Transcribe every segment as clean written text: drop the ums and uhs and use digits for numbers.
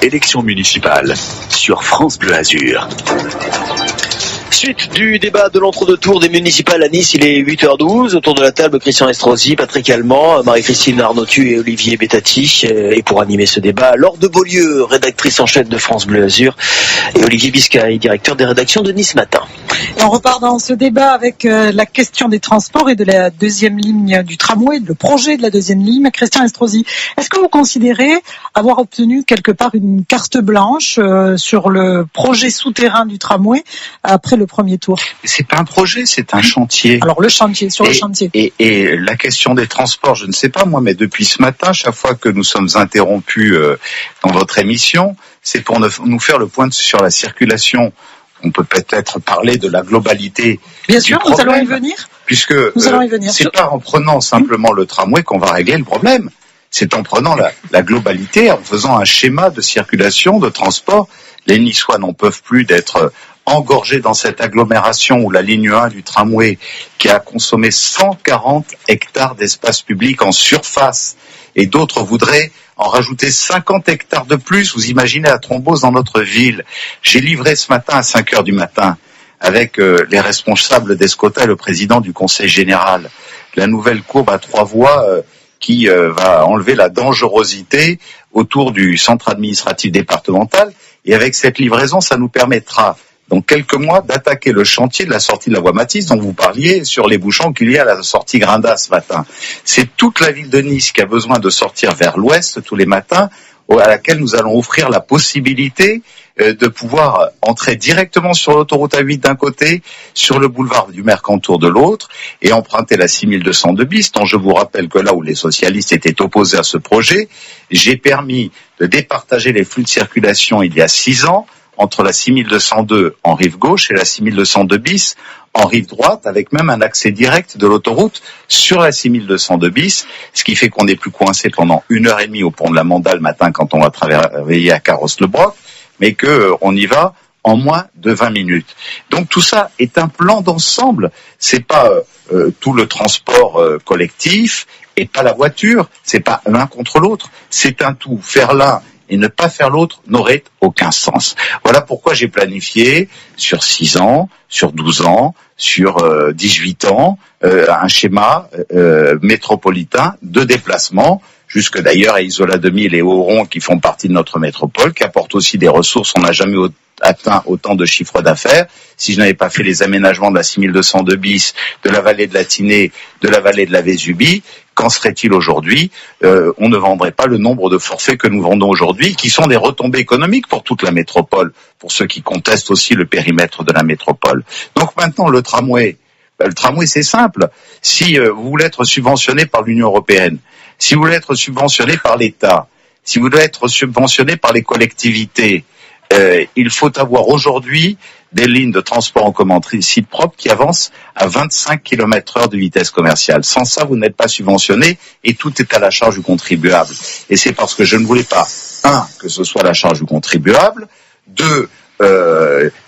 élections municipales sur France Bleu Azur. Suite du débat de l'entre-deux tours des municipales à Nice, il est 8h12. Autour de la table, Christian Estrosi, Patrick Allemand, Marie-Christine Arnautu et Olivier Bettati. Et pour animer ce débat, Laure de Beaulieu, rédactrice en chef de France Bleu Azur, et Olivier Biscay, directeur des rédactions de Nice Matin. Et on repart dans ce débat avec la question des transports et de la deuxième ligne du tramway, le projet de la deuxième ligne. Christian Estrosi, est-ce que vous considérez avoir obtenu quelque part une carte blanche sur le projet souterrain du tramway après le premier tour? C'est pas un projet, c'est un chantier. Alors le chantier, sur le chantier. Et la question des transports, je ne sais pas moi, mais depuis ce matin, chaque fois que nous sommes interrompus dans votre émission, c'est pour nous faire le point sur la circulation. On peut peut-être parler de la globalité. Bien sûr, nous allons y venir. Puisque c'est pas en prenant simplement le tramway qu'on va régler le problème. C'est en prenant la globalité, en faisant un schéma de circulation, de transport. Les Niçois n'en peuvent plus d'être engorgés dans cette agglomération où la ligne 1 du tramway, qui a consommé 140 hectares d'espace public en surface, et d'autres voudraient en rajouter 50 hectares de plus. Vous imaginez la thrombose dans notre ville. J'ai livré ce matin à 5h du matin avec les responsables d'Escota et le président du conseil général la nouvelle courbe à 3 voies qui va enlever la dangerosité autour du centre administratif départemental. Et avec cette livraison, ça nous permettra dans quelques mois d'attaquer le chantier de la sortie de la voie Matisse dont vous parliez sur les bouchons qu'il y a à la sortie Grindas ce matin. C'est toute la ville de Nice qui a besoin de sortir vers l'ouest tous les matins, à laquelle nous allons offrir la possibilité de pouvoir entrer directement sur l'autoroute A8 d'un côté, sur le boulevard du Mercantour de l'autre, et emprunter la 6202 bis, dont je vous rappelle que là où les socialistes étaient opposés à ce projet, j'ai permis de départager les flux de circulation il y a 6 ans, entre la 6202 en rive gauche et la 6202 bis en rive droite, avec même un accès direct de l'autoroute sur la 6202 bis, ce qui fait qu'on n'est plus coincé pendant 1h30 au pont de la Manda le matin quand on va travailler à Carros-le-Broc, mais qu'on y va en moins de 20 minutes. Donc tout ça est un plan d'ensemble, c'est pas tout le transport collectif et pas la voiture, c'est pas l'un contre l'autre, c'est un tout. Faire l'un et ne pas faire l'autre n'aurait aucun sens. Voilà pourquoi j'ai planifié sur 6 ans, sur 12 ans, sur 18 ans, un schéma métropolitain de déplacement, jusque d'ailleurs à Isola 2000 et Oron qui font partie de notre métropole, qui apportent aussi des ressources. On n'a jamais atteint autant de chiffres d'affaires. Si je n'avais pas fait les aménagements de la 6202 bis, de la vallée de la Tinée, de la vallée de la Vésubie, qu'en serait-il aujourd'hui? On ne vendrait pas le nombre de forfaits que nous vendons aujourd'hui, qui sont des retombées économiques pour toute la métropole, pour ceux qui contestent aussi le périmètre de la métropole. Donc maintenant, le tramway c'est simple. Si vous voulez être subventionné par l'Union européenne, si vous voulez être subventionné par l'État, si vous voulez être subventionné par les collectivités, il faut avoir aujourd'hui des lignes de transport en commun site propre qui avancent à 25 km/h de vitesse commerciale. Sans ça, vous n'êtes pas subventionné et tout est à la charge du contribuable. Et c'est parce que je ne voulais pas, 1, que ce soit à la charge du contribuable, 2,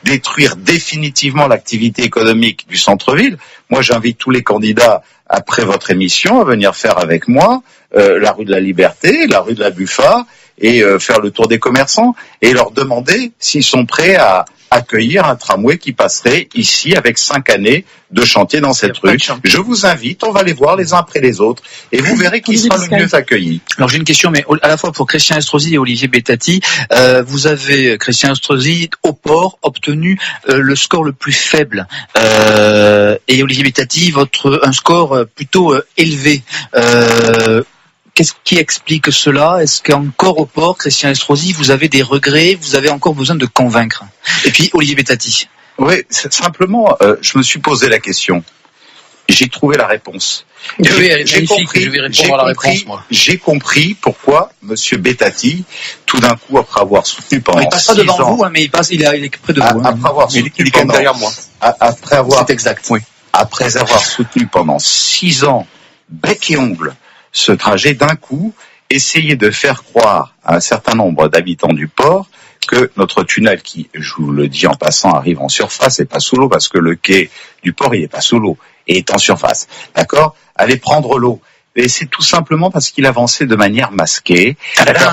détruire définitivement l'activité économique du centre-ville. Moi, j'invite tous les candidats, après votre émission, à venir faire avec moi la rue de la Liberté, la rue de la Buffa, et faire le tour des commerçants, et leur demander s'ils sont prêts à accueillir un tramway qui passerait ici avec 5 années de chantier dans cette rue. Je vous invite, on va les voir les uns après les autres, et vous verrez qui sera le mieux accueilli. Alors j'ai une question, mais à la fois pour Christian Estrosi et Olivier Bettati. Vous avez, Christian Estrosi, au port, obtenu le score le plus faible, et Olivier Bettati, un score plutôt élevé. Qu'est-ce qui explique cela? Est-ce qu'encore au port, Christian Estrosi, vous avez des regrets, vous avez encore besoin de convaincre? Et puis Olivier Bettati. Oui, simplement, je me suis posé la question. J'ai trouvé la réponse. J'ai compris pourquoi Monsieur Bettati, tout d'un coup, après avoir soutenu pendant 6 ans... Il passe pas devant vous, mais il est près de vous. Après avoir soutenu il est quand même derrière moi. C'est exact. Oui. Après avoir soutenu pendant 6 ans, bec et ongle, ce trajet, d'un coup, essayer de faire croire à un certain nombre d'habitants du port que notre tunnel, qui, je vous le dis en passant, arrive en surface et pas sous l'eau, parce que le quai du port, il n'est pas sous l'eau, et est en surface, d'accord, allait prendre l'eau. Et c'est tout simplement parce qu'il avançait de manière masquée.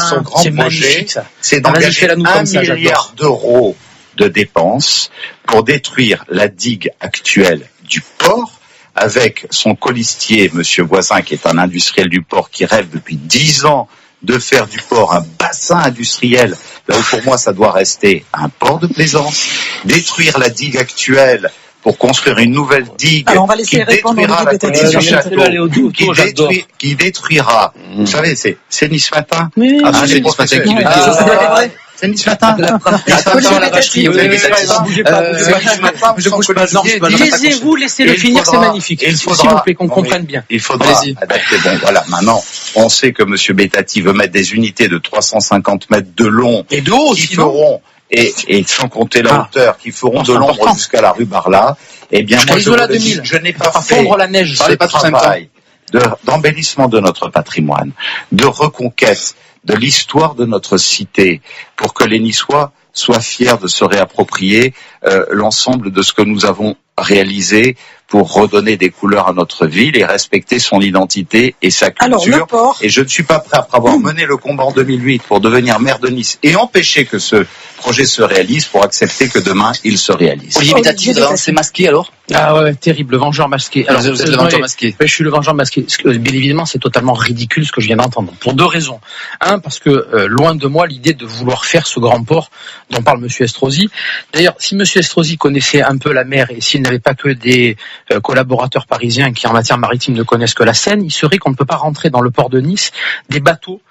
Son grand projet, c'est d'engager 1 milliard d'euros de dépenses pour détruire la digue actuelle du port, avec son colistier, Monsieur Voisin, qui est un industriel du port qui rêve depuis 10 ans de faire du port un bassin industriel, là où pour moi ça doit rester un port de plaisance, détruire la digue actuelle pour construire une nouvelle digue qui détruira la colline du château, qui détruira, vous savez, c'est Nice Matin. Oui, c'est Nice Matin qui le dit. C'est Nice Matin. Laissez-vous, laissez-le finir, c'est magnifique. S'il vous plaît, qu'on comprenne bien. Il faudra adapter. Bon, voilà, maintenant, on sait que M. Bettati veut mettre des unités de 350 mètres de long. Et de haut, qui feront, et sans compter la hauteur, qui feront de l'ombre jusqu'à la rue Barla. Eh bien, moi, je n'ai pas fait fondre la neige. ce travail d'embellissement de notre patrimoine, de reconquête de l'histoire de notre cité, pour que les Niçois soient fiers de se réapproprier l'ensemble de ce que nous avons réalisé pour redonner des couleurs à notre ville et respecter son identité et sa culture. Alors, le port. Et je ne suis pas prêt, après avoir mené le combat en 2008 pour devenir maire de Nice et empêcher que ce projet se réalise, pour accepter que demain il se réalise. Olivier Bettati, c'est masqué alors? Ah ouais, terrible, le vengeur masqué. Alors, vous êtes le vengeur masqué. Je suis le vengeur masqué. Bien évidemment, c'est totalement ridicule ce que je viens d'entendre. Pour 2 raisons. Un, parce que loin de moi l'idée de vouloir faire ce grand port dont parle Monsieur Estrosi. D'ailleurs, si Monsieur Estrosi connaissait un peu la mer et s'il n'avait pas que des collaborateurs parisiens qui en matière maritime ne connaissent que la Seine, il serait qu'on ne peut pas rentrer dans le port de Nice des bateaux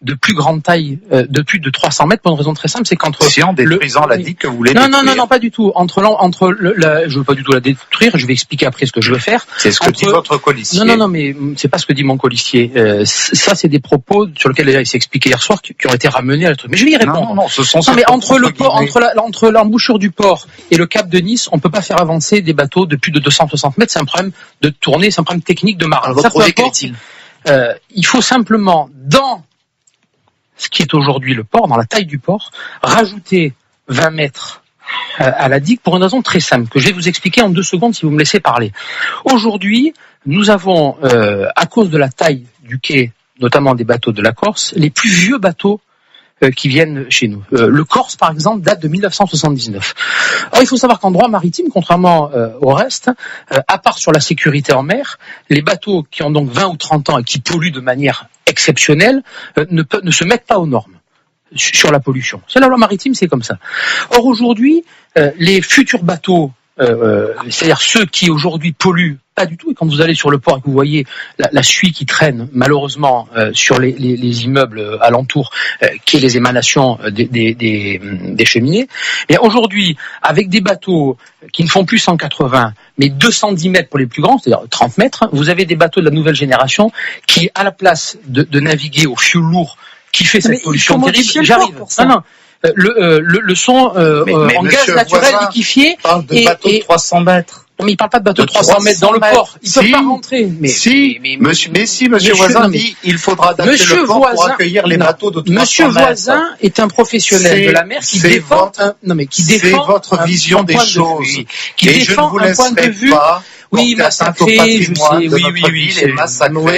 de plus grande taille, de plus de 300 mètres, pour une raison très simple, c'est qu'entre... Si en détruisant la digue que vous voulez détruire. Non, pas du tout. Je veux pas du tout la détruire, je vais expliquer après ce que je veux faire. C'est ce que dit votre colistier. Non, mais c'est pas ce que dit mon colistier. Ça, c'est des propos sur lesquels il s'est expliqué hier soir, qui ont été ramenés à la truc. Mais je vais y répondre. Non, ce sont mais entre le port, entre l'embouchure du port et le cap de Nice, on peut pas faire avancer des bateaux de plus de 260 mètres, c'est un problème de tournée, c'est un problème technique de marin. Votre projet, quel est-il? Il faut simplement, dans ce qui est aujourd'hui le port, dans la taille du port, rajouter 20 mètres à la digue pour une raison très simple, que je vais vous expliquer en 2 secondes si vous me laissez parler. Aujourd'hui, nous avons, à cause de la taille du quai, notamment des bateaux de la Corse, les plus vieux bateaux qui viennent chez nous. Le Corse, par exemple, date de 1979. Alors, il faut savoir qu'en droit maritime, contrairement au reste, à part sur la sécurité en mer, les bateaux qui ont donc 20 ou 30 ans et qui polluent de manière exceptionnelle ne se mettent pas aux normes sur la pollution. C'est la loi maritime, c'est comme ça. Or, aujourd'hui, les futurs bateaux, c'est-à-dire ceux qui aujourd'hui polluent pas du tout, et quand vous allez sur le port et que vous voyez la suie qui traîne malheureusement sur les immeubles alentours, qui est les émanations des cheminées, et aujourd'hui avec des bateaux qui ne font plus 180 mais 210 mètres pour les plus grands, c'est-à-dire 30 mètres, vous avez des bateaux de la nouvelle génération qui, à la place de naviguer au fioul lourd qui fait cette pollution terrible, j'arrive. Le son en gaz naturel liquéfié. Parle de bateaux de 300 mètres. Mais il parle pas de bateaux de 300 mètres dans le port. Ils peuvent pas rentrer. Monsieur Voisin dit il faudra adapter le port pour accueillir les bateaux de 300 mètres. Monsieur Voisin est un professionnel de la mer qui défend votre vision des choses. Qui défend un point de vue. Oui, massacré, je sais,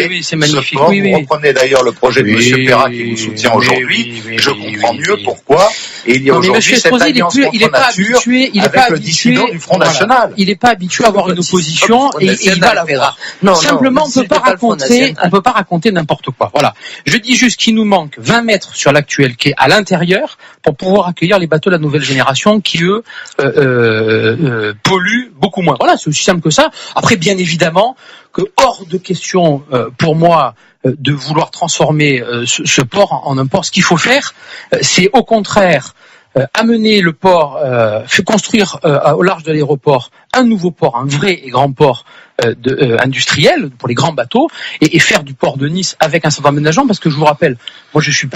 oui, c'est magnifique. Vous reprenez d'ailleurs le projet de M. Perra qui vous soutient aujourd'hui. Je comprends mieux pourquoi. Et il y a aujourd'hui cette alliance contre nature avec le dissident du Front National. Il n'est pas habitué à avoir une opposition et il va l'avoir. Simplement, on ne peut pas raconter n'importe quoi. Voilà. Je dis juste qu'il nous manque 20 mètres sur l'actuel quai à l'intérieur pour pouvoir accueillir les bateaux de la nouvelle génération qui, eux, polluent beaucoup moins. Voilà, c'est aussi simple que ça. Après, bien évidemment, que hors de question pour moi de vouloir transformer ce port en un port. Ce qu'il faut faire, c'est au contraire amener le port, construire au large de l'aéroport un nouveau port, un vrai et grand port industriel pour les grands bateaux, et faire du port de Nice avec un certain aménagement, parce que je vous rappelle, moi je suis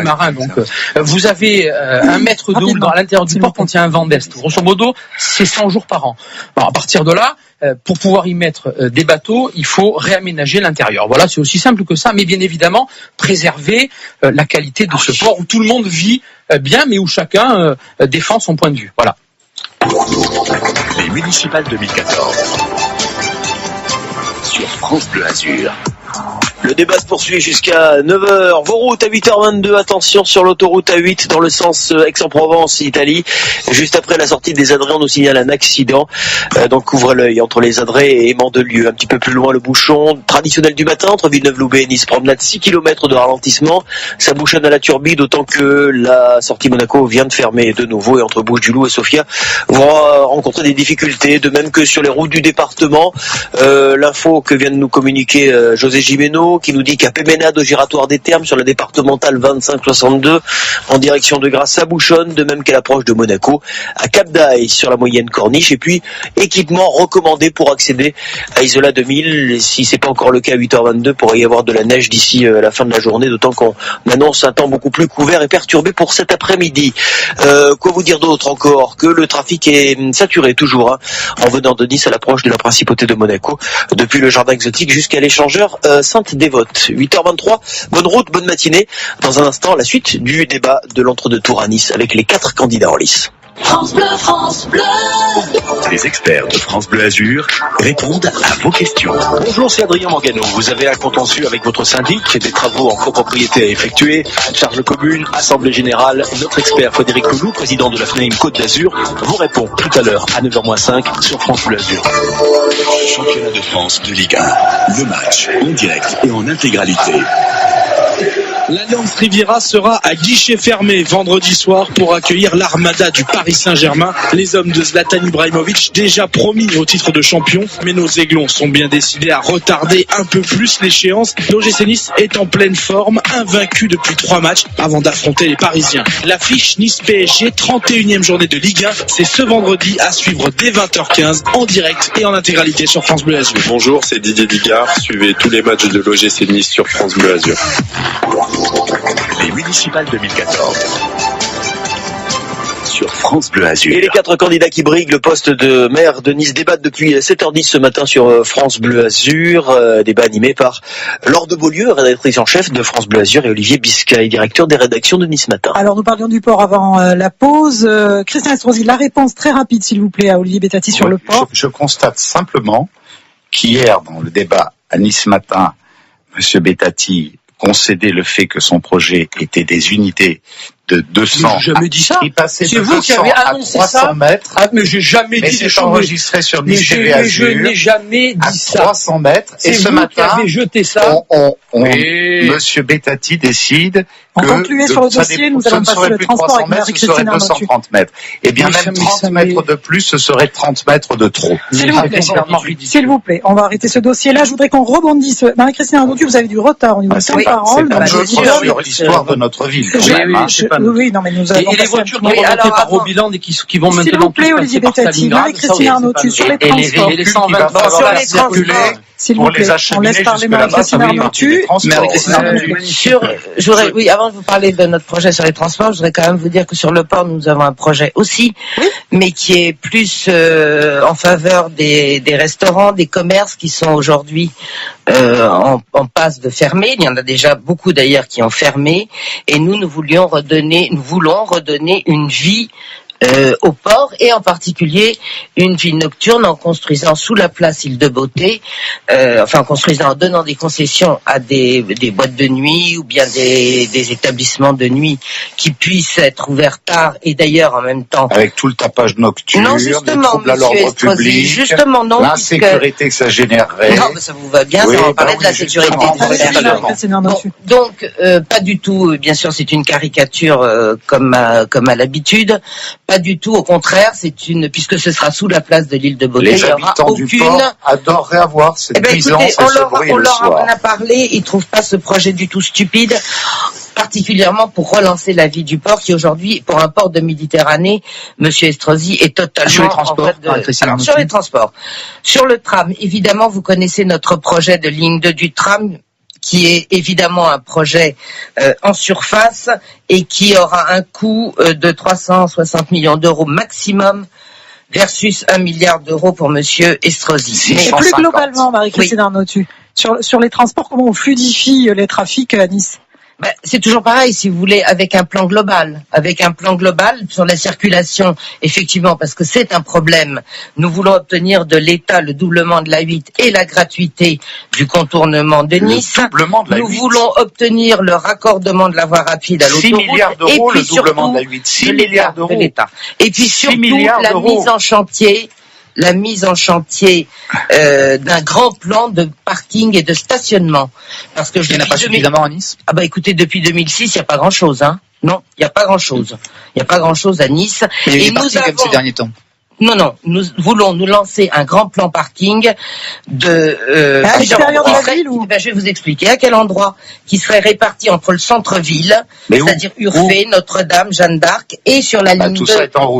marin, donc vous avez 1 mètre de houle à l'intérieur du port quand il y a un vent d'est. Grosso modo, c'est 100 jours par an. Alors, à partir de là, pour pouvoir y mettre des bateaux, il faut réaménager l'intérieur. Voilà, c'est aussi simple que ça, mais bien évidemment, préserver la qualité de ce port où tout le monde vit bien, mais où chacun défend son point de vue. Voilà. Les municipales 2014 sur France Bleu Azur. Le débat se poursuit jusqu'à 9h. Vos routes à 8h22. Attention sur l'autoroute A8 dans le sens Aix-en-Provence, Italie. Juste après la sortie des Adrets, on nous signale un accident. Donc couvre l'œil entre les Adrets et Mandelieu. Un petit peu plus loin, le bouchon traditionnel du matin entre Villeneuve-Loubet et Nice. Promenade 6 km de ralentissement. Ça bouchonne à la Turbie, d'autant que la sortie Monaco vient de fermer de nouveau. Et entre Bouches-du-Loup et Sofia, on va rencontrer des difficultés. De même que sur les routes du département. L'info que vient de nous communiquer José Gimeno, qui nous dit qu'à Péménade au giratoire des Thermes sur la départementale 2562 en direction de Grasse, ça bouchonne, de même qu'à l'approche de Monaco, à Cap d'Aille sur la moyenne Corniche, et puis équipement recommandé pour accéder à Isola 2000, si c'est pas encore le cas à 8h22, pourrait y avoir de la neige d'ici la fin de la journée, d'autant qu'on annonce un temps beaucoup plus couvert et perturbé pour cet après-midi. Quoi vous dire d'autre encore? Que le trafic est saturé toujours, en venant de Nice à l'approche de la principauté de Monaco, depuis le jardin exotique jusqu'à l'échangeur Sainte-Dévote. 8h23, bonne route, bonne matinée. Dans un instant, la suite du débat de l'entre-deux tours à Nice avec les 4 candidats en lice. France Bleu, France Bleu. Les experts de France Bleu Azur répondent à vos questions. Bonjour, c'est Adrien Morgano. Vous avez un contentieux avec votre syndic, des travaux en copropriété à effectuer, charge commune, assemblée générale. Notre expert Frédéric Coulou, président de la FNAIM Côte d'Azur, vous répond tout à l'heure à 9h-5 sur France Bleu Azur. Championnat de France de Ligue 1. Le match en direct et en intégralité. L'Alliance Riviera sera à guichet fermé vendredi soir pour accueillir l'Armada du Paris Saint-Germain, les hommes de Zlatan Ibrahimovic déjà promis au titre de champion. Mais nos aiglons sont bien décidés à retarder un peu plus l'échéance. L'OGC Nice est en pleine forme, invaincu depuis 3 matchs avant d'affronter les Parisiens. L'affiche Nice-PSG, 31e journée de Ligue 1, c'est ce vendredi à suivre dès 20h15 en direct et en intégralité sur France Bleu Azur. Bonjour, c'est Didier Digard. Suivez tous les matchs de l'OGC Nice sur France Bleu Azur. Les municipales 2014 sur France Bleu Azur. Et les 4 candidats qui briguent le poste de maire de Nice débattent depuis 7h10 ce matin sur France Bleu Azur. Débat animé par Laure de Beaulieu, rédactrice en chef de France Bleu Azur, et Olivier Biscay, directeur des rédactions de Nice Matin. Alors nous parlions du port avant la pause. Christian Estrosi, la réponse très rapide s'il vous plaît à Olivier Bétati sur le port. Je constate simplement qu'hier dans le débat à Nice Matin, M. Bétati concédait le fait que son projet était des unités de 200. J'ai jamais dit ça. C'est vous qui avez annoncé ça. 300 mètres. Ah, mais j'ai jamais dit c'est enregistré sur Nice TV Azur. Je n'ai jamais dit ça. 300 mètres. Et ce matin, qui avez jeté ça. Monsieur Bétati décide que sur le dossier, nous allons passer le transport avec Marie-Christine Arnotu. Ce serait 230 mètres. Eh bien, même 30 mètres de plus, ce serait 30 mètres de trop. S'il vous plaît, on va arrêter ce dossier-là. Je voudrais qu'on rebondisse. Marie-Christine Arnotu, vous avez du retard au niveau de temps de parole. C'est sur l'histoire de notre ville. Oui, non, mais nous avons et les voitures qui vont monter par Robiland et qui vont maintenant. S'il vous plaît, Olivier Bétati, Marie-Christine Arnotu, sur les transports. Et les 123 sur les transports. S'il vous plaît, on laisse parler Marie-Christine Arnotu. Oui, avant de vous parler de notre projet sur les transports, je voudrais quand même vous dire que sur le port, nous avons un projet aussi, mais qui est plus en faveur des restaurants, des commerces qui sont aujourd'hui en passe de fermer. Il y en a déjà beaucoup d'ailleurs qui ont fermé, et nous voulons redonner une vie au port, et en particulier une vie nocturne en construisant sous la place Île de Beauté, en donnant des concessions à des boîtes de nuit ou bien des établissements de nuit qui puissent être ouverts tard, et d'ailleurs en même temps avec tout le tapage nocturne, les troubles à l'ordre public, l'insécurité que ça générerait. Non, mais ça vous va bien, ça va parler de la sécurité. Donc pas du tout, bien sûr, c'est une caricature comme à l'habitude. Pas du tout, au contraire, puisque ce sera sous la place de l'Île de Beauté, les habitants du port adoreraient avoir cette présence et ce bruit le soir. On leur en a parlé, ils trouvent pas ce projet du tout stupide, particulièrement pour relancer la vie du port, qui aujourd'hui, pour un port de Méditerranée, Monsieur Estrosi, est totalement sur les transports. Sur les transports. Sur le tram, évidemment, vous connaissez notre projet de ligne 2 du tram, qui est évidemment un projet en surface et qui aura un coût de 360 millions d'euros maximum versus 1 milliard d'euros pour Monsieur Estrosi. Et plus globalement, Marie-Christine Arnotu, sur les transports, comment on fluidifie les trafics à Nice? C'est toujours pareil, si vous voulez, avec un plan global sur la circulation, effectivement, parce que c'est un problème. Nous voulons obtenir de l'État le doublement de la 8 et la gratuité du contournement de Nice. Nous voulons obtenir le raccordement de la voie rapide à l'autoroute. 6 milliards d'euros, le doublement de la 8. 6 milliards d'euros. De l'État. Et puis surtout, la mise en chantier d'un grand plan de parking et de stationnement. Parce que il n'y en a pas suffisamment à Nice. Écoutez, depuis 2006, il n'y a pas grand-chose, hein. Non, il n'y a pas grand-chose. Il n'y a pas grand-chose à Nice. Et nous avons ces derniers temps. Non, nous voulons nous lancer un grand plan parking à l'extérieur de la ville ou... je vais vous expliquer à quel endroit, qui serait réparti entre le centre-ville, c'est-à-dire Urfé, Notre-Dame, Jeanne d'Arc, et sur la ligne 2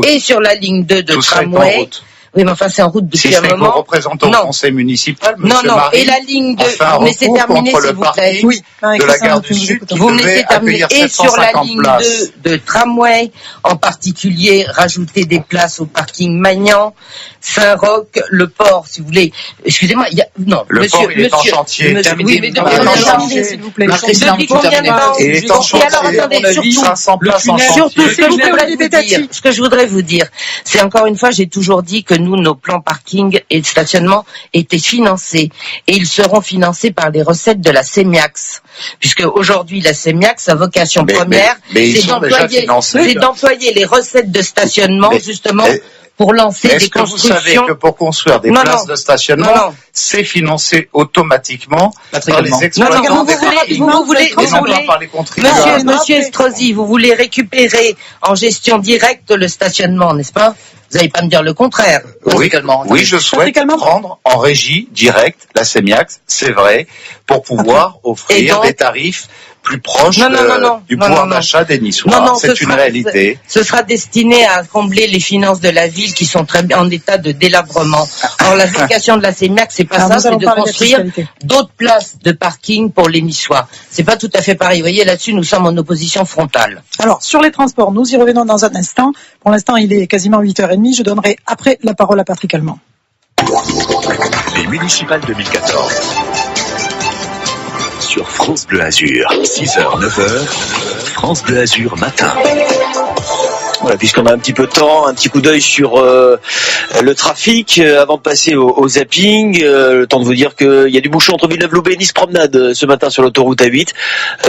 et sur la ligne 2 de tramway. Oui, mais enfin, c'est en route depuis un moment. Vos représentants au conseil municipal, monsieur Marie, et la ligne 2, vous me laissez terminer, s'il vous plaît. Oui, de la gare du Sud, vous me laissez terminer. Et sur la ligne 2 de tramway, en particulier, rajouter des places au parking Magnan, Saint-Roch, le port, si vous voulez. Excusez-moi, le port, il est en chantier. Oui, mais s'il vous plaît. Depuis combien de temps? Il est en chantier. Alors, attendez, surtout, ce que je voudrais vous dire, c'est encore une fois, j'ai toujours dit que nos plans parking et de stationnement étaient financés. Et ils seront financés par les recettes de la CEMIAX. Puisque aujourd'hui, la CEMIAX, sa vocation première, c'est d'employer les recettes de stationnement, justement, pour lancer des constructions. Est-ce que vous savez que pour construire des places de stationnement, c'est financé automatiquement par les exploitants des parkings et non pas par les contribuables? Monsieur Estrosi, vous voulez récupérer en gestion directe le stationnement, n'est-ce pas? Vous n'allez pas me dire le contraire. Oui, je souhaite prendre en régie directe la CEMIAX, c'est vrai, pour pouvoir offrir des tarifs plus proches du pouvoir d'achat des Niçois. C'est une réalité. Ce sera destiné à combler les finances de la ville qui sont en état de délabrement. Alors la vocation de la CEMIAX, c'est pas ça, c'est de construire d'autres places de parking pour les Niçois. C'est pas tout à fait pareil. Vous voyez, là-dessus, nous sommes en opposition frontale. Alors, sur les transports, nous y revenons dans un instant. Pour l'instant, il est quasiment 8h30. Je donnerai après la parole à Patrick Allemand. Les municipales 2014. Sur France Bleu Azur, 6h, 9h, France Bleu Azur matin. Voilà, puisqu'on a un petit peu de temps, un petit coup d'œil sur le trafic avant de passer au zapping. Le temps de vous dire qu'il y a du bouchon entre Villeneuve-Loubet et Nice Promenade ce matin sur l'autoroute A8.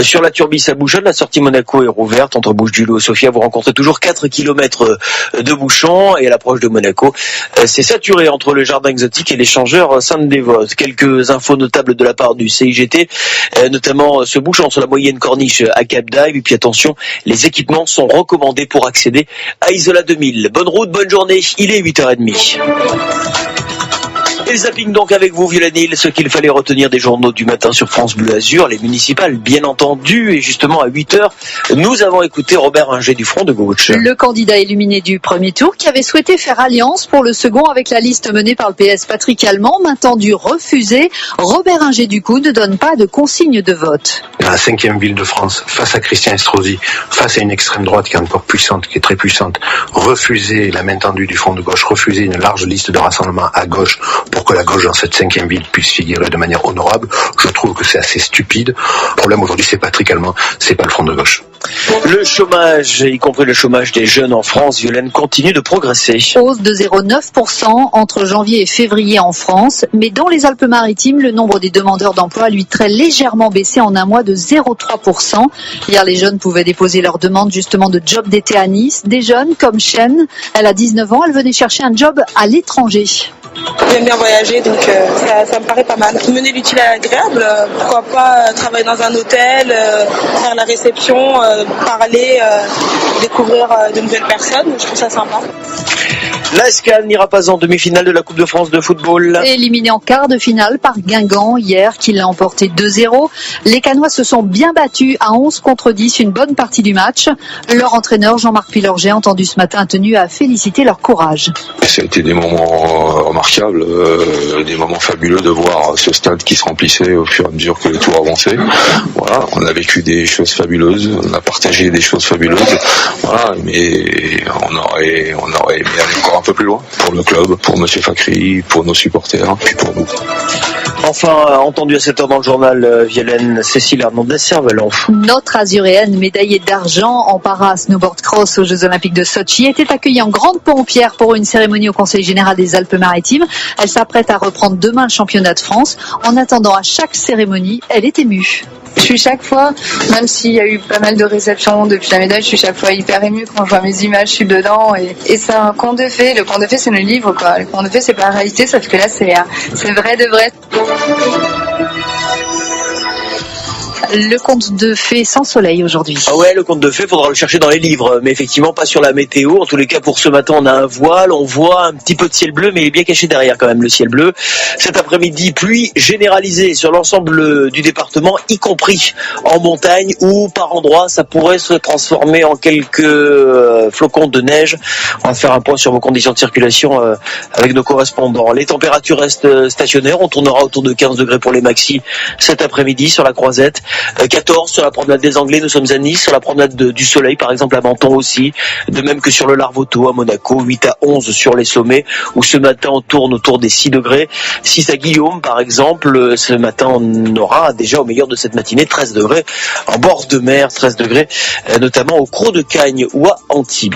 Sur la Turbie, ça bouchonne. La sortie Monaco est rouverte entre Bouches-du-Loup et Sofia. Vous rencontrez toujours 4 km de bouchons. Et à l'approche de Monaco, c'est saturé entre le jardin exotique et l'échangeur Sainte-Dévote. Quelques infos notables de la part du CIGT, notamment ce bouchon sur la moyenne corniche à Cap d'Agde. Et puis attention, les équipements sont recommandés pour accéder à Isola 2000. Bonne route, bonne journée, il est 8h30. Et le zapping donc avec vous, Violaine, ce qu'il fallait retenir des journaux du matin sur France Bleu Azur, les municipales bien entendu, et justement à 8h, nous avons écouté Robert Inger du Front de Gauche. Le candidat illuminé du premier tour qui avait souhaité faire alliance pour le second avec la liste menée par le PS Patrick Allemand, maintenant dû refuser. Robert Inger du coup ne donne pas de consigne de vote. La 5e ville de France, face à Christian Estrosi, face à une extrême droite qui est encore puissante, qui est très puissante, refuser la main tendue du Front de Gauche, refuser une large liste de rassemblement à gauche pour que la gauche dans cette 5e ville puisse figurer de manière honorable, je trouve que c'est assez stupide. Le problème aujourd'hui, c'est Patrick Allemand, c'est pas le Front de Gauche. Le chômage, y compris le chômage des jeunes en France, Violaine, continue de progresser. Hausse de 0,9% entre janvier et février en France, mais dans les Alpes-Maritimes, le nombre des demandeurs d'emploi a lui très légèrement baissé en un mois de 0,3%. Hier, les jeunes pouvaient déposer leur demande justement de job d'été à Nice. Des jeunes comme Chen, elle a 19 ans, elle venait chercher un job à l'étranger. J'aime bien voyager, donc ça me paraît pas mal. Mener l'utile à l'agréable, pourquoi pas travailler dans un hôtel, faire la réception, parler, découvrir de nouvelles personnes, je trouve ça sympa. La SCAN n'ira pas en demi-finale de la Coupe de France de football. Éliminé en quart de finale par Guingamp hier, qui l'a emporté 2-0. Les Canois se sont bien battus à 11-10 une bonne partie du match. Leur entraîneur Jean-Marc Pilorget, entendu ce matin, a tenu à féliciter leur courage. Ça a été des moments remarquables, des moments fabuleux de voir ce stade qui se remplissait au fur et à mesure que le tour avançait. Voilà, on a vécu des choses fabuleuses, on a partagé des choses fabuleuses. Voilà, mais on aurait aimé aller encore un peu plus loin pour le club, pour Monsieur Fakri, pour nos supporters, puis pour nous. Enfin, entendu à cette heure dans le journal, Violaine Cécile Hernandez-Cervelon. Notre azuréenne médaillée d'argent en para-snowboard cross aux Jeux Olympiques de Sochi était accueillie en grande pompière pour une cérémonie au Conseil général des Alpes-Maritimes. Elle s'apprête à reprendre demain le championnat de France. En attendant, à chaque cérémonie, elle est émue. Je suis chaque fois, même s'il y a eu pas mal de réceptions depuis la médaille, je suis chaque fois hyper émue quand je vois mes images, je suis dedans et c'est un conte de fées. Le conte de fées, c'est le livre, quoi. Le conte de fées, c'est pas la réalité, sauf que là, c'est vrai de vrai. Le conte de fées sans soleil aujourd'hui. Ah ouais, le conte de fées, faudra le chercher dans les livres, mais effectivement pas sur la météo. En tous les cas, pour ce matin, on a un voile, on voit un petit peu de ciel bleu, mais il est bien caché derrière quand même le ciel bleu. Cet après-midi, pluie généralisée sur l'ensemble du département, y compris en montagne, où par endroits, ça pourrait se transformer en quelques flocons de neige. On va faire un point sur vos conditions de circulation avec nos correspondants. Les températures restent stationnaires, on tournera autour de 15 degrés pour les maxis cet après-midi sur la Croisette. 14 sur la promenade des Anglais, nous sommes à Nice, sur la promenade du Soleil par exemple à Menton aussi, de même que sur le Larvoto à Monaco, 8 à 11 sur les sommets, où ce matin on tourne autour des 6 degrés, 6 à Guillaume par exemple, ce matin on aura déjà au meilleur de cette matinée 13 degrés en bord de mer, 13 degrés notamment au Croc de Cagne ou à Antibes.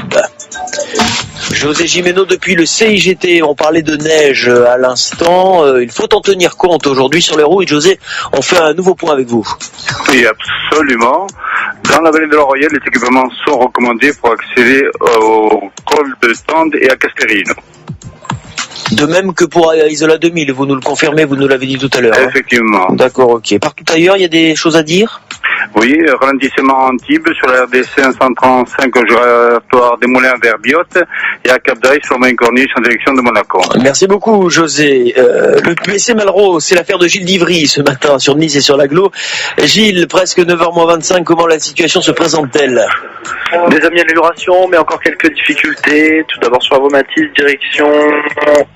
José Gimeno depuis le CIGT, on parlait de neige à l'instant, il faut en tenir compte aujourd'hui sur les routes. Et José, on fait un nouveau point avec vous. Oui, absolument. Dans la vallée de la Royale, les équipements sont recommandés pour accéder au col de Tende et à Castelrino. De même que pour Isola 2000, vous nous le confirmez, vous nous l'avez dit tout à l'heure. Effectivement. Hein. D'accord, ok. Partout ailleurs, il y a des choses à dire ? Oui, ralentissement à Antibes sur la RD 535 au giratoire des Moulins vers Biote et à Cap d'Aille sur Main Corniche en direction de Monaco. Merci beaucoup José. Le PSC Malraux, c'est l'affaire de Gilles Divry ce matin sur Nice et sur l'Aglo. Gilles, presque 9h-25, comment la situation se présente-t-elle ? Des améliorations, mais encore quelques difficultés. Tout d'abord sur la Vomatis, direction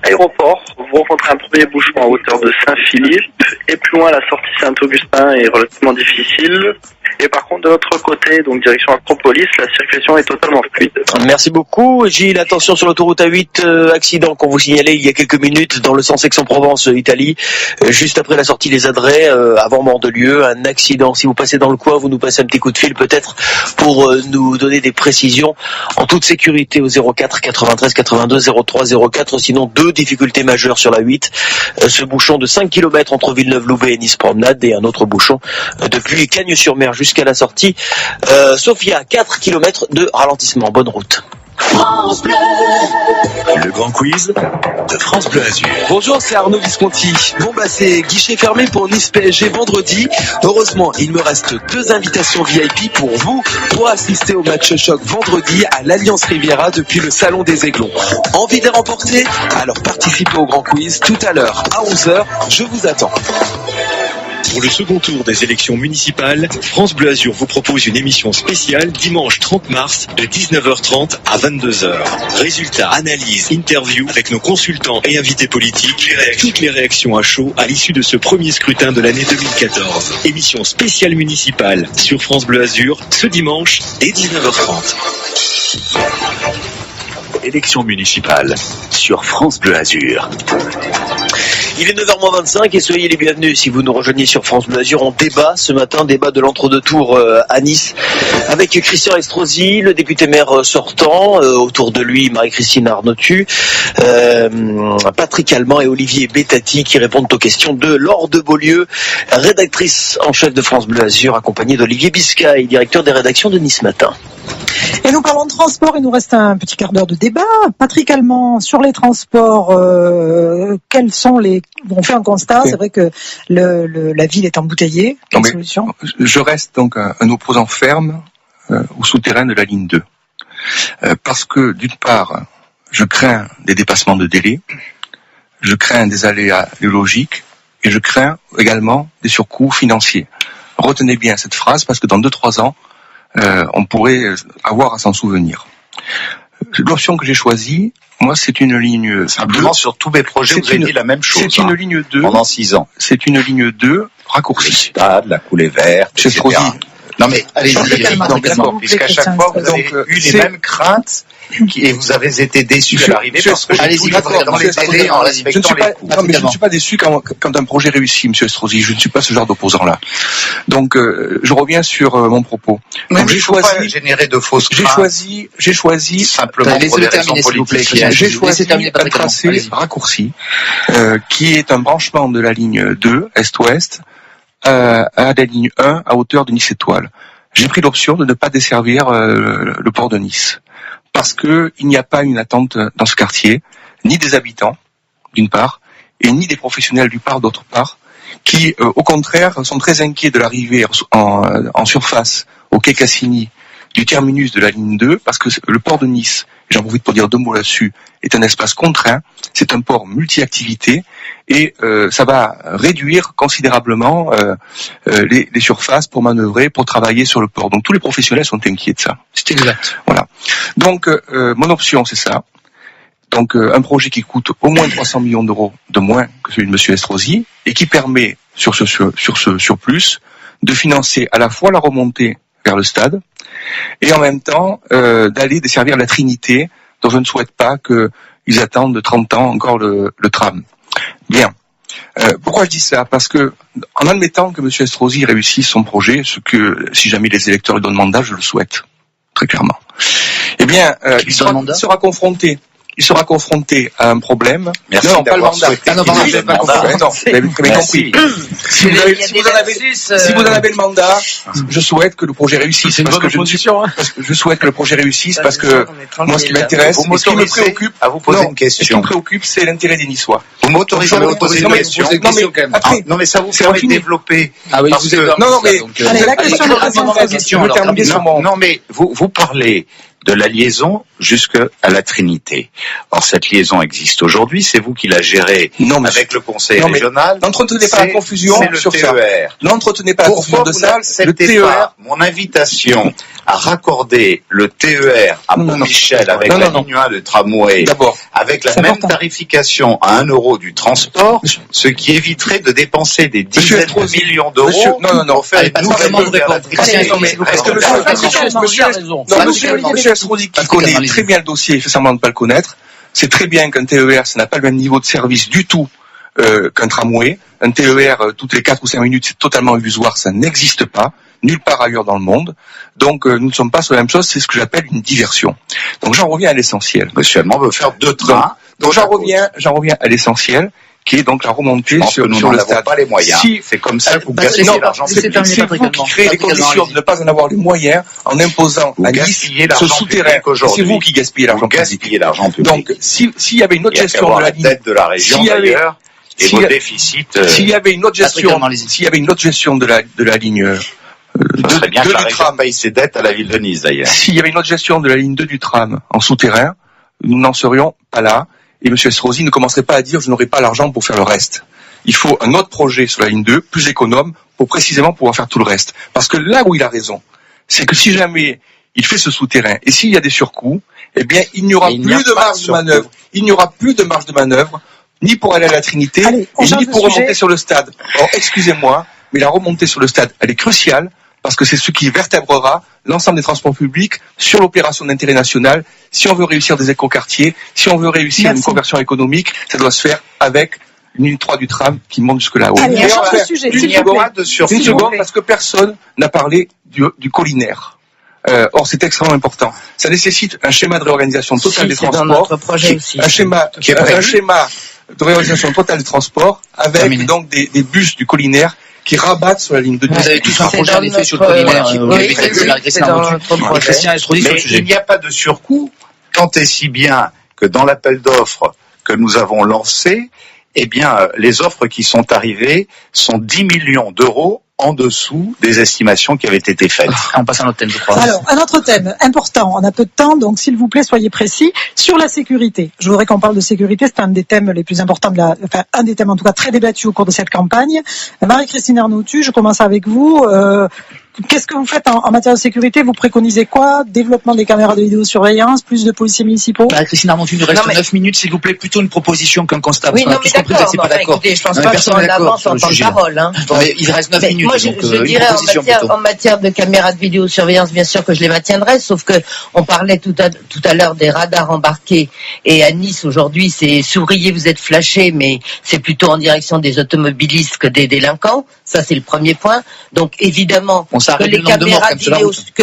aéroport. Vous rencontrez un premier bouchon à hauteur de Saint-Philippe. Et plus loin, la sortie Saint-Augustin est relativement difficile. Et par contre, de l'autre côté, donc direction Acropolis, la circulation est totalement fluide. Merci beaucoup. Gilles, attention sur l'autoroute A8, accident qu'on vous signalait il y a quelques minutes dans le sens Aix-en-Provence, Italie, juste après la sortie des Adrets, avant Mandelieu, un accident. Si vous passez dans le coin, vous nous passez un petit coup de fil peut-être pour nous donner des précisions en toute sécurité au 04 93 82 03 04. Sinon, deux difficultés majeures sur la 8. Ce bouchon de 5 km entre Villeneuve-Loubet et Nice-Promenade et un autre bouchon depuis Cagnes-sur-Mer jusqu'à la sortie Sofia, 4 km de ralentissement. Bonne route. France Bleu. Le grand quiz de France Bleu Azur. Bonjour, c'est Arnaud Visconti. Bon c'est guichet fermé pour Nice PSG vendredi. Heureusement, il me reste 2 invitations VIP pour vous pour assister au match choc vendredi à l'Alliance Riviera depuis le Salon des Aiglons. Envie de les remporter ? Alors participez au grand quiz tout à l'heure à 11h. Je vous attends. Pour le second tour des élections municipales, France Bleu Azur vous propose une émission spéciale dimanche 30 mars de 19h30 à 22h. Résultats, analyses, interviews avec nos consultants et invités politiques, toutes les réactions à chaud à l'issue de ce premier scrutin de l'année 2014. Émission spéciale municipale sur France Bleu Azur ce dimanche dès 19h30. Élections municipales sur France Bleu Azur. Il est 9h-25 et soyez les bienvenus si vous nous rejoignez sur France Bleu Azur. On débat ce matin, débat de l'entre-deux tours à Nice avec Christian Estrosi, le député maire sortant, autour de lui Marie-Christine Arnotu, Patrick Allemand et Olivier Bettati qui répondent aux questions de Laure de Beaulieu, rédactrice en chef de France Bleu Azur, accompagnée d'Olivier Biscay, directeur des rédactions de Nice Matin. Et nous parlons de transport, il nous reste un petit quart d'heure de débat. Patrick Allemand, sur les transports, quels sont les... On fait un constat, c'est vrai que la ville est embouteillée. Quelle solution ? Je reste donc un opposant ferme au souterrain de la ligne 2. Parce que, d'une part, je crains des dépassements de délai, je crains des aléas logiques, et je crains également des surcoûts financiers. Retenez bien cette phrase, parce que dans 2-3 ans, on pourrait avoir à s'en souvenir. L'option que j'ai choisie, moi, c'est une ligne... Simplement, sur tous mes projets, vous avez dit la même chose. C'est une ligne 2. Pendant 6 ans. C'est une ligne 2 raccourcie. Le stade, la coulée verte, etc. Non mais allez-y, d'accord, puisqu'à chaque fois vous avez eu les mêmes craintes et vous avez été déçus à l'arrivée parce que allez-y, dans les délais en respectant les coûts. Non, mais je ne suis pas déçu quand un projet réussit, Monsieur Estrosi. Je ne suis pas ce genre d'opposant-là. Donc, je reviens sur mon propos. Donc, j'ai choisi générer de fausses craintes. J'ai choisi simplement pour des raisons politiques. J'ai choisi un tracé raccourci qui est un branchement de la ligne 2 Est-Ouest à la ligne 1 à hauteur de Nice-Étoile. J'ai pris l'option de ne pas desservir le port de Nice parce que il n'y a pas une attente dans ce quartier, ni des habitants d'une part, et ni des professionnels du parc d'autre part, qui au contraire sont très inquiets de l'arrivée en surface au quai Cassini du terminus de la ligne 2, parce que le port de Nice, j'en profite pour dire deux mots là-dessus, est un espace contraint, c'est un port multi-activité, et ça va réduire considérablement les surfaces pour manœuvrer, pour travailler sur le port. Donc tous les professionnels sont inquiets de ça. C'est exact. Voilà. Donc mon option, c'est ça. Donc un projet qui coûte au moins 300 millions d'euros de moins que celui de M. Estrosi, et qui permet, sur ce surplus, de financer à la fois la remontée vers le stade, et en même temps d'aller desservir la Trinité, dont je ne souhaite pas qu'ils attendent 30 ans encore le tram. Bien. Pourquoi je dis ça? Parce que, en admettant que M. Estrosi réussisse son projet, ce que, si jamais les électeurs lui donnent mandat, je le souhaite, très clairement, eh bien, il sera confronté à un problème. Merci non, pas le mandat. Non, vous avez bien compris. Si vous en avez le mandat, je souhaite que le projet réussisse. C'est une bonne opposition. Je souhaite que le projet réussisse parce que moi, ce qui m'intéresse, ce qui me préoccupe, à vous poser une question. Ce qui me préoccupe, c'est l'intérêt des Niçois. Vous m'autorisez à vous poser une question. Non, mais ça vous permet de développer. Ah oui, vous êtes non, mais allez, la question. Non, mais vous parlez de la liaison jusqu'à la Trinité. Or, cette liaison existe aujourd'hui, c'est vous qui la gérez avec le conseil régional. N'entretenez pas la confusion sur ça. N'entretenez pas la confusion de ça. Le TER. Mon invitation à raccorder le TER à Pont-Michel avec la ligne 1 de tramway, avec la même tarification à 1 euro du transport, ce qui éviterait de dépenser des dizaines de millions d'euros pour faire une nouvelle ligne vers la Trinité. Monsieur Estrosi, qui connaît très bien le dossier, il fait semblant de ne pas le connaître, c'est très bien qu'un TER, ça n'a pas le même niveau de service du tout qu'un tramway. Un TER, toutes les 4 ou 5 minutes, c'est totalement illusoire, ça n'existe pas, nulle part ailleurs dans le monde. Donc nous ne sommes pas sur la même chose, c'est ce que j'appelle une diversion. Donc j'en reviens à l'essentiel. Monsieur Allemand veut faire 2 trains. Donc j'en reviens à l'essentiel, qui est donc la remontée sur le stade. Pas les moyens. C'est comme ça que vous gaspillez l'argent public. C'est vous qui créez les conditions de ne pas en avoir les moyens en imposant à Nice ce souterrain. C'est vous qui gaspillez l'argent public. Donc, s'il y avait une autre gestion de la ligne, de la région d'ailleurs, et vos déficits. S'il y avait une autre gestion de la ligne très bien que la région paye ses dettes à la ville de Nice d'ailleurs. S'il y avait une autre gestion de la ligne 2 du tram en souterrain, nous n'en serions pas là. Et M. Estrosi ne commencerait pas à dire je n'aurai pas l'argent pour faire le reste. Il faut un autre projet sur la ligne 2, plus économe, pour précisément pouvoir faire tout le reste. Parce que là où il a raison, c'est que si jamais il fait ce souterrain, et s'il y a des surcoûts, eh bien, il n'y aura plus de marge de manœuvre. Il n'y aura plus de marge de manœuvre, ni pour aller à la Trinité, ni pour remonter sur le stade. Or, excusez-moi, mais la remontée sur le stade, elle est cruciale, parce que c'est ce qui vertébrera l'ensemble des transports publics sur l'opération d'intérêt national. Si on veut réussir des écoquartiers, si on veut réussir une conversion économique, ça doit se faire avec une ligne 3 du tram qui monte jusque là-haut. Allez, on change de sujet, s'il vous plaît. Une seconde, parce que personne n'a parlé du collinaire. Or, c'est extrêmement important. Ça nécessite un schéma de réorganisation totale des transports, un schéma de réorganisation totale des transports, avec donc des bus du collinaire qui rabattent sur la ligne de Nice. Vous avez tous un projet en effet sur le collinaire. Mais il n'y a pas de surcoût, tant et si bien que dans l'appel d'offres que nous avons lancé, eh bien, les offres qui sont arrivées sont 10 millions d'euros en dessous des estimations qui avaient été faites. On passe à un autre thème, je crois. Alors, un autre thème important. On a peu de temps, donc s'il vous plaît, soyez précis sur la sécurité. Je voudrais qu'on parle de sécurité. C'est un des thèmes les plus importants un des thèmes en tout cas très débattus au cours de cette campagne. Marie-Christine Arnautu, je commence avec vous. qu'est-ce que vous faites en matière de sécurité? Vous préconisez quoi? Développement des caméras de vidéosurveillance, plus de policiers municipaux? Christine Arnotu, il nous reste 9 minutes, s'il vous plaît, plutôt une proposition qu'un constat. Oui, non, mais d'accord. Écoutez, je pense pas qu'on avance en temps de parole. Il reste 9 minutes. Moi, je dirais en matière de caméras de vidéosurveillance, bien sûr que je les maintiendrai, sauf que on parlait tout à l'heure des radars embarqués, et à Nice aujourd'hui, c'est s'ouvrier, vous êtes flashé, mais c'est plutôt en direction des automobilistes que des délinquants. Ça, c'est le premier point. Donc, évidemment, que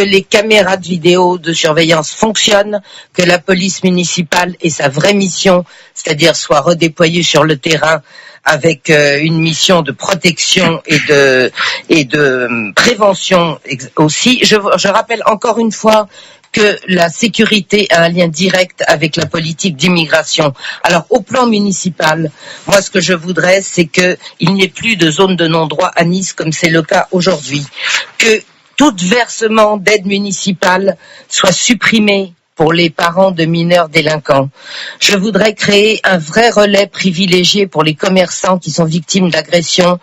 les caméras de vidéo de surveillance fonctionnent, que la police municipale ait sa vraie mission, c'est-à-dire soit redéployée sur le terrain avec une mission de protection et de prévention aussi. Je rappelle encore une fois que la sécurité a un lien direct avec la politique d'immigration. Alors, au plan municipal, moi, ce que je voudrais, c'est qu'il n'y ait plus de zone de non-droit à Nice, comme c'est le cas aujourd'hui. Que tout versement d'aide municipale soit supprimé pour les parents de mineurs délinquants. Je voudrais créer un vrai relais privilégié pour les commerçants qui sont victimes d'agressions.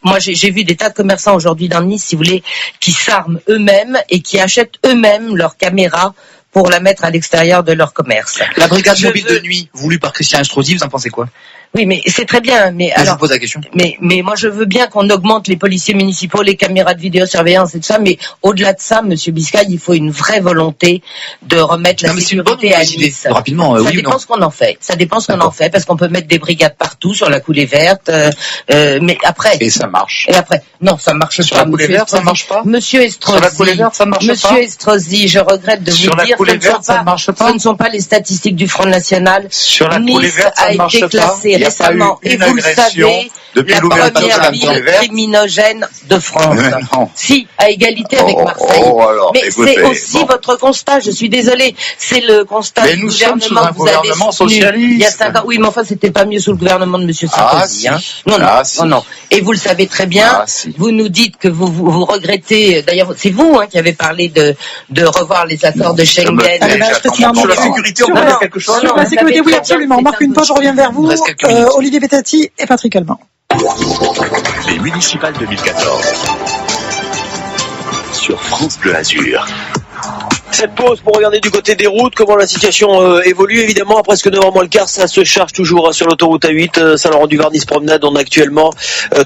Moi, j'ai vu des tas de commerçants aujourd'hui dans Nice, si vous voulez, qui s'arment eux-mêmes et qui achètent eux-mêmes leurs caméras pour la mettre à l'extérieur de leur commerce. La brigade mobile de nuit, voulue par Christian Estrosi, vous en pensez quoi? Oui, mais c'est très bien. Mais alors, je vous pose la question. Mais moi, je veux bien qu'on augmente les policiers municipaux, les caméras de vidéosurveillance et tout ça. Mais au-delà de ça, Monsieur Biscay, il faut une vraie volonté de remettre la sécurité à Nice. Rapidement, ça dépend ce qu'on en fait. Ça dépend ce qu'on en fait, parce qu'on peut mettre des brigades partout sur la coulée verte. Mais après. Et ça marche. Et après, non, ça marche sur la coulée verte, ça marche pas. Monsieur Estrosi. Sur la coulée verte, ça marche pas. Monsieur Estrosi, je regrette de vous dire que ce ne sont pas les statistiques du Front National. Sur la coulée verte, ça ne marche pas. Nice a été classé récemment. Et vous le savez, la première ville criminogène de France. Si, à égalité avec Marseille. Mais c'est aussi votre constat, je suis désolée. C'est le constat du gouvernement que vous avez soutenu il y a 5 ans. Oui, mais enfin, c'était pas mieux sous le gouvernement de M. Sarkozy. Non. Et vous le savez très bien. Vous nous dites que vous regrettez, d'ailleurs, c'est vous qui avez parlé de revoir les accords de Schengen. Sur la sécurité, on peut dire quelque chose? Sur la sécurité, oui, absolument. On marque une pause, je reviens vers vous. Olivier Bétati et Patrick Allemand. Les municipales 2014 sur France Bleu Azur. Cette pause pour regarder du côté des routes, comment la situation évolue. Évidemment, à presque 9h moins le quart, ça se charge toujours sur l'autoroute A8, Saint-Laurent-du-Var, Nice-Promenade. On a actuellement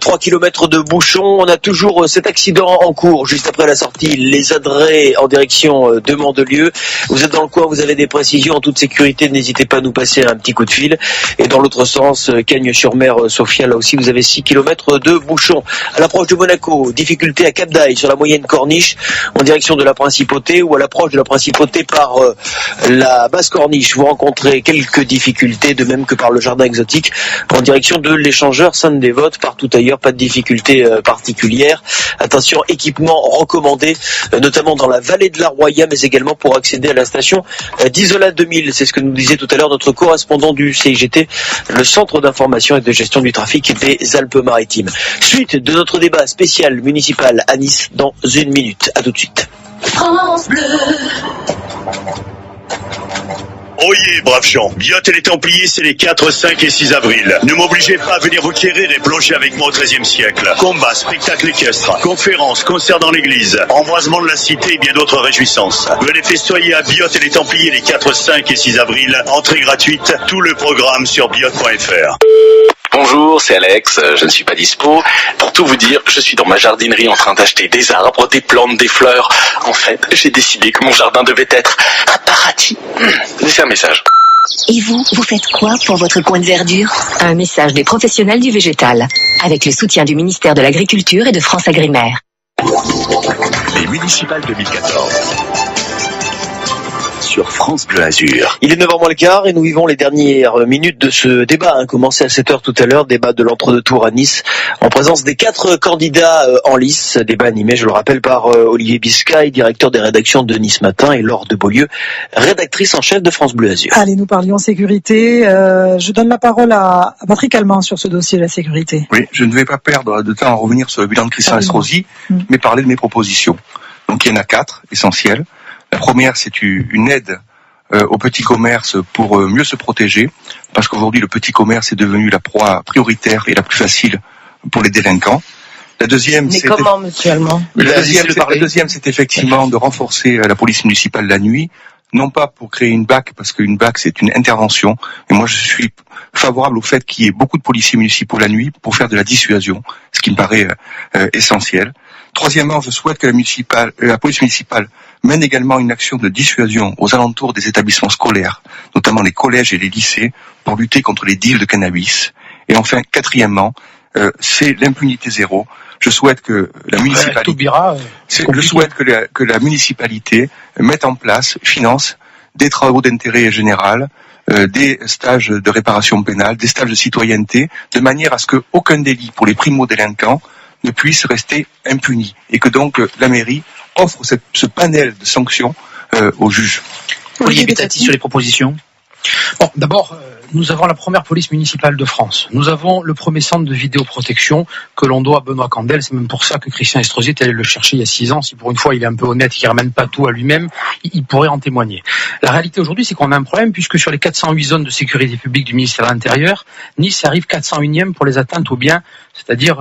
3 km de bouchons. On a toujours cet accident en cours, juste après la sortie, les Adrets en direction de Mandelieu. Vous êtes dans le coin, vous avez des précisions en toute sécurité, n'hésitez pas à nous passer un petit coup de fil. Et dans l'autre sens, Cagnes-sur-Mer, Sofia, là aussi, vous avez 6 km de bouchons. À l'approche de Monaco, difficulté à Cap d'Aille, sur la moyenne corniche, en direction de la Principauté, ou à l'approche de la Principauté par la basse corniche. Vous rencontrez quelques difficultés, de même que par le jardin exotique en direction de l'échangeur Sainte-Dévote. Partout ailleurs, pas de difficultés particulières. Attention, équipement recommandé, notamment dans la vallée de la Roya, mais également pour accéder à la station d'Isola 2000. C'est ce que nous disait tout à l'heure notre correspondant du CIGT, le Centre d'information et de gestion du trafic des Alpes-Maritimes. Suite de notre débat spécial municipal à Nice dans une minute. À tout de suite. France Bleu. Oyez, braves gens, Biot et les Templiers, c'est les 4, 5 et 6 avril. Ne m'obligez pas à venir vous quérir et plonger avec moi au XIIIe siècle. Combats, spectacles équestres, conférences, concerts dans l'église, embrasement de la cité et bien d'autres réjouissances. Venez festoyer à Biot et les Templiers les 4, 5 et 6 avril. Entrée gratuite, tout le programme sur biot.fr. Bonjour, c'est Alex, je ne suis pas dispo. Pour tout vous dire, je suis dans ma jardinerie en train d'acheter des arbres, des plantes, des fleurs. En fait, j'ai décidé que mon jardin devait être un paradis. Laissez un message. Et vous faites quoi pour votre coin de verdure? Un message des professionnels du végétal, avec le soutien du ministère de l'Agriculture et de France Agrimaire. Les municipales 2014 sur France Bleu Azur. Il est 9h moins le quart et nous vivons les dernières minutes de ce débat, commencé à 7h tout à l'heure, débat de l'entre-deux-tours à Nice, en présence des 4 candidats en lice, débat animé, je le rappelle, par Olivier Biscay, directeur des rédactions de Nice Matin, et Laure de Beaulieu, rédactrice en chef de France Bleu Azur. Allez, nous parlions sécurité. Je donne la parole à Patrick Allemand sur ce dossier de la sécurité. Oui, je ne vais pas perdre de temps à revenir sur le bilan de Christian Estrosi, mais parler de mes propositions. Donc il y en a 4 essentielles. La première, c'est une aide au petit commerce pour mieux se protéger, parce qu'aujourd'hui, le petit commerce est devenu la proie prioritaire et la plus facile pour les délinquants. La deuxième, mais comment, monsieur Allemand? La deuxième, c'est effectivement de renforcer la police municipale la nuit, non pas pour créer une BAC, parce qu'une BAC, c'est une intervention. Et moi, je suis favorable au fait qu'il y ait beaucoup de policiers municipaux la nuit pour faire de la dissuasion, ce qui me paraît essentiel. Troisièmement, je souhaite que la police municipale mène également une action de dissuasion aux alentours des établissements scolaires, notamment les collèges et les lycées, pour lutter contre les deals de cannabis. Et enfin, quatrièmement, c'est l'impunité zéro. Je souhaite que la municipalité, mette en place, finance des travaux d'intérêt général, des stages de réparation pénale, des stages de citoyenneté, de manière à ce qu'aucun délit pour les primo-délinquants ne puisse rester impuni, et que donc la mairie offre ce panel de sanctions aux juges. Olivier Bettati sur les propositions. Bon, d'abord, nous avons la première police municipale de France. Nous avons le premier centre de vidéoprotection que l'on doit à Benoît Candel. C'est même pour ça que Christian Estrosi est allé le chercher il y a 6 ans. Si pour une fois il est un peu honnête et qu'il ne ramène pas tout à lui-même, il pourrait en témoigner. La réalité aujourd'hui, c'est qu'on a un problème puisque sur les 408 zones de sécurité publique du ministère de l'Intérieur, Nice arrive 401e pour les atteintes aux biens, c'est-à-dire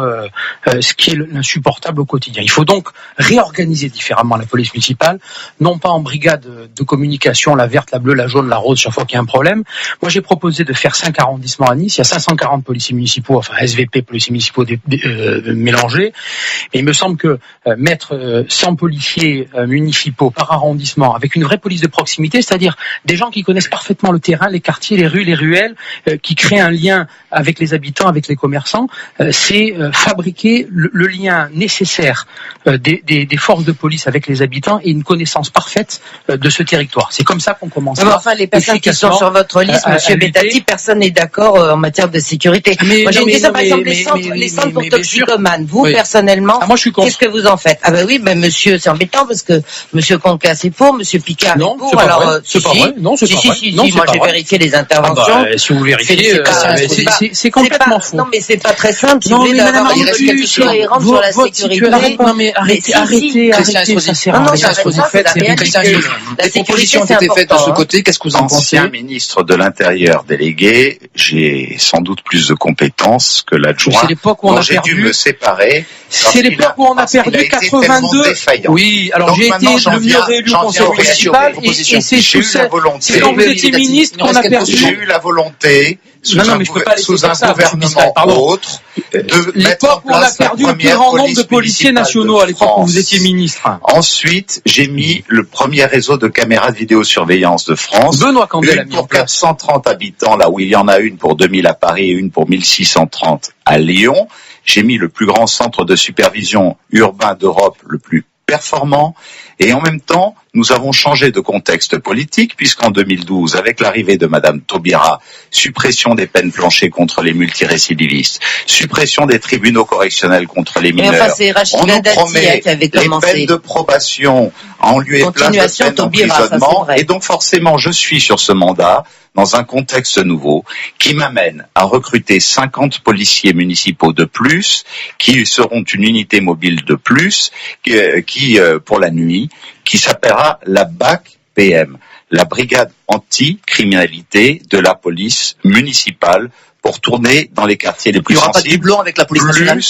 ce qui est insupportable au quotidien. Il faut donc réorganiser différemment la police municipale, non pas en brigade de communication, la verte, la bleue, la jaune, la rose, chaque fois qu'il y a un problème. Moi, j'ai proposé de faire 5 arrondissements à Nice. Il y a 540 policiers municipaux, enfin SVP, policiers municipaux mélangés. Et il me semble que mettre 100 policiers municipaux par arrondissement, avec une vraie police de proximité, c'est-à-dire des gens qui connaissent parfaitement le terrain, les quartiers, les rues, les ruelles, qui créent un lien avec les habitants, avec les commerçants, c'est fabriquer le lien nécessaire des forces de police avec les habitants et une connaissance parfaite de ce territoire. C'est comme ça qu'on commence. Enfin, les personnes qui sont sur votre liste, monsieur Bettati, personne n'est d'accord en matière de sécurité. Moi, j'ai une question, par exemple, les centres pour toxicomanes. Vous, personnellement, qu'est-ce que vous en faites? Ah ben oui, mais monsieur, c'est embêtant parce que monsieur Conca, c'est pour, monsieur Picard, non, c'est pour. Alors, c'est pas vrai. Non, c'est pas vrai. Si, moi, j'ai vérifié les interventions. Si vous vérifiez, c'est complètement faux. Non, mais c'est pas très simple. Non, mais madame, il reste quelque chose cohérent sur la sécurité. Non, mais arrêtez, ça sert à rien. Ce que vous faites, les propositions ont été faites de ce côté. Qu'est-ce que vous en pensez? Ancien ministre de l'Intérieur délégué, j'ai sans doute plus de compétences que l'adjoint. C'est l'époque où on a j'ai perdu. dû me séparer. C'est l'époque où on a perdu 82. Oui, alors j'ai été le mieux réélu au conseil municipal et c'est quand vous étiez ministre qu'on a perdu. J'ai eu la volonté, sous un gouvernement autre, de mettre en place l'époque où on a perdu le plus grand nombre de policiers nationaux à l'époque où vous étiez ministre. Ensuite, j'ai mis le premier réseau de caméras de vidéosurveillance de France. Benoît Candel a mis pour 430 habitants, là où il y en a une pour 2000 à Paris et une pour 1630 à Lyon. J'ai mis le plus grand centre de supervision urbain d'Europe, le plus performant. Et en même temps, nous avons changé de contexte politique, puisqu'en 2012, avec l'arrivée de Madame Taubira, suppression des peines planchées contre les multirécidivistes, suppression des tribunaux correctionnels contre les mineurs, on nous promet les peines de probation en lieu et place de peines d'emprisonnement. Et donc forcément, je suis sur ce mandat dans un contexte nouveau qui m'amène à recruter 50 policiers municipaux de plus, qui seront une unité mobile de plus, qui pour la nuit, qui s'appellera la BAC PM, la brigade anti-criminalité de la police municipale, pour tourner dans les quartiers les plus sensibles. Il n'y aura pas de doublon avec la police nationale.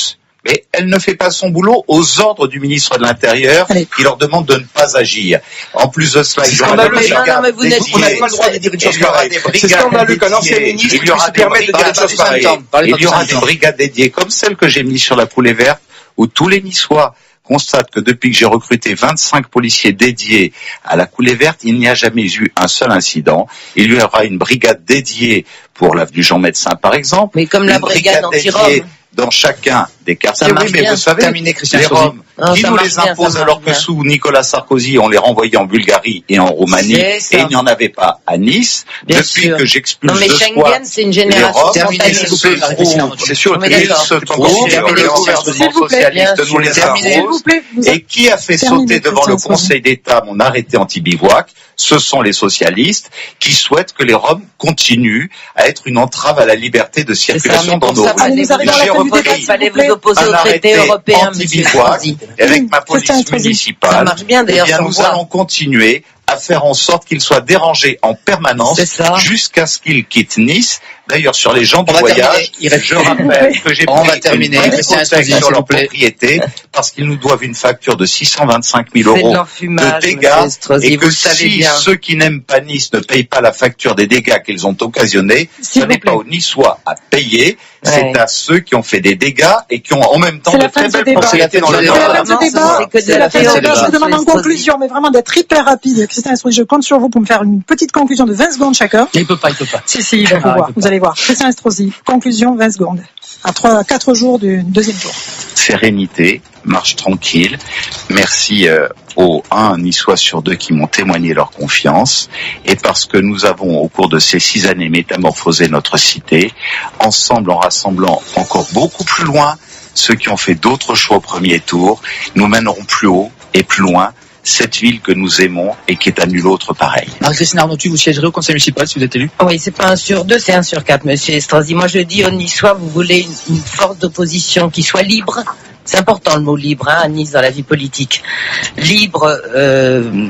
Mais elle ne fait pas son boulot aux ordres du ministre de l'Intérieur qui leur demande de ne pas agir. En plus de cela, il y aura des brigades dédiées. C'est scandaleux qu'un ancien ministre puisse permettre de dire des choses pareilles. Il y aura des brigades dédiées comme celle que j'ai mise sur la coulée verte, où tous les Niçois constatent que depuis que j'ai recruté 25 policiers dédiés à la coulée verte, il n'y a jamais eu un seul incident. Il y aura une brigade dédiée pour l'avenue Jean Médecin, par exemple. Mais comme la brigade anti-Rome. Dans chacun des quartiers. Oui, mais vous savez, les Roms, qui nous les imposent alors que sous Nicolas Sarkozy, on les renvoyait en Bulgarie et en Roumanie, et il n'y en avait pas à Nice. Depuis que j'expulse de squat c'est une génération c'est sûr qu'ils se trouvent, le gouvernement socialiste nous les impose. Et qui a fait sauter devant le Conseil d'État mon arrêté anti-bivouac? Ce sont les socialistes qui souhaitent que les Roms continuent à être une entrave à la liberté de circulation dans nos rues. Il fallait vous opposer au traité européen, monsieur Estrosi. Avec ma police municipale, ça marche bien, d'ailleurs, nous allons continuer à faire en sorte qu'il soit dérangé en permanence jusqu'à ce qu'il quitte Nice D'ailleurs, sur les gens du voyage, je rappelle que j'ai pris une hypothèque sur leur propriété parce qu'ils nous doivent une facture de 625 000 euros de dégâts et que si ceux qui n'aiment pas Nice ne payent pas la facture des dégâts qu'ils ont occasionnés, ce n'est pas aux Niçois à payer, c'est à ceux qui ont fait des dégâts et qui ont en même temps de très belles propriétés dans le Nord. C'est la fin du débat. Je vous demande en conclusion, mais vraiment d'être hyper rapide. Christian Estrosi, je compte sur vous pour me faire une petite conclusion de 20 secondes chacun. Il peut pas. Si, il va pouvoir. Vous allez voir. Christian Estrosi, conclusion, 20 secondes. À 4 jours du deuxième tour. Sérénité, marche tranquille. Merci aux 1 Niçois sur 2 qui m'ont témoigné leur confiance. Et parce que nous avons, au cours de ces 6 années, métamorphosé notre cité, ensemble, en rassemblant encore beaucoup plus loin ceux qui ont fait d'autres choix au premier tour, nous mènerons plus haut et plus loin cette ville que nous aimons et qui est à nul autre pareil. Marie-Christine Arnautu, vous siégerez au conseil municipal si vous êtes élu? Oui, c'est pas 1 sur 2, c'est 1 sur 4, monsieur Estrosi. Moi, je dis aux Niçois, vous voulez une force d'opposition qui soit libre. C'est important le mot libre, à Nice dans la vie politique. Libre,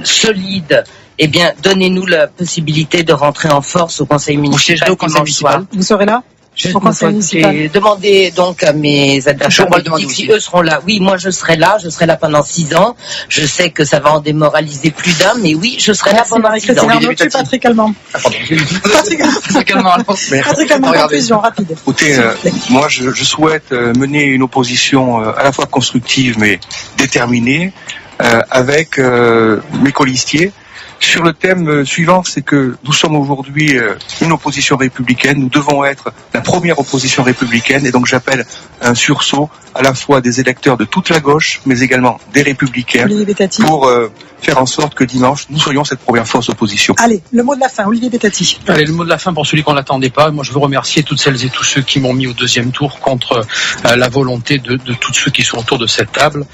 solide. Eh bien, donnez-nous la possibilité de rentrer en force au conseil municipal. Vous siégerez au conseil municipal? Vous serez là? J'ai demandé donc à mes adversaires politiques si eux seront là. Oui, moi je serai là pendant 6 ans. Je sais que ça va en démoraliser plus d'un, mais oui, je serai là pendant 6 ans. Patrick Allemand. Patrick Allemand, conclusion rapide. Écoutez, moi je souhaite mener une opposition à la fois constructive mais déterminée avec mes colistiers. Sur le thème suivant, c'est que nous sommes aujourd'hui une opposition républicaine. Nous devons être la première opposition républicaine et donc j'appelle un sursaut à la fois des électeurs de toute la gauche, mais également des républicains pour faire en sorte que dimanche, nous soyons cette première force d'opposition. Allez, le mot de la fin, Olivier Bettati. Allez, le mot de la fin pour celui qu'on n'attendait pas. Moi, je veux remercier toutes celles et tous ceux qui m'ont mis au deuxième tour contre la volonté de tous ceux qui sont autour de cette table.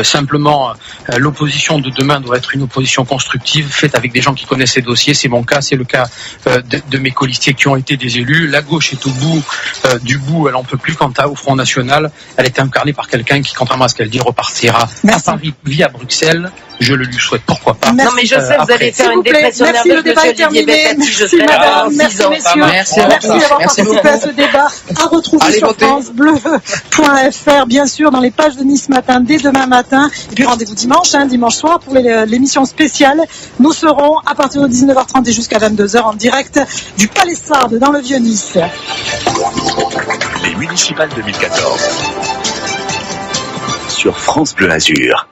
Simplement, l'opposition de demain doit être une opposition constructive, faite avec des gens qui connaissent ces dossiers. C'est mon cas, c'est le cas de mes colistiers qui ont été des élus. La gauche est au bout du bout, elle en peut plus. Quant au Front National, elle est incarnée par quelqu'un qui, contrairement à ce qu'elle dit, repartira à Paris via Bruxelles. Je le lui souhaite, pourquoi pas. Non, mais je sais, vous allez faire une dépression nerveuse. Merci, le débat est terminé. Merci, madame. Merci, messieurs. Merci d'avoir participé à ce débat. À retrouver sur francebleu.fr, bien sûr, dans les pages de Nice Matin, dès demain matin. Et puis rendez-vous dimanche soir, pour l'émission spéciale. Nous serons à partir de 19h30 et jusqu'à 22h en direct du Palais Sardes dans le Vieux-Nice. Les municipales 2014 sur France Bleu Azur.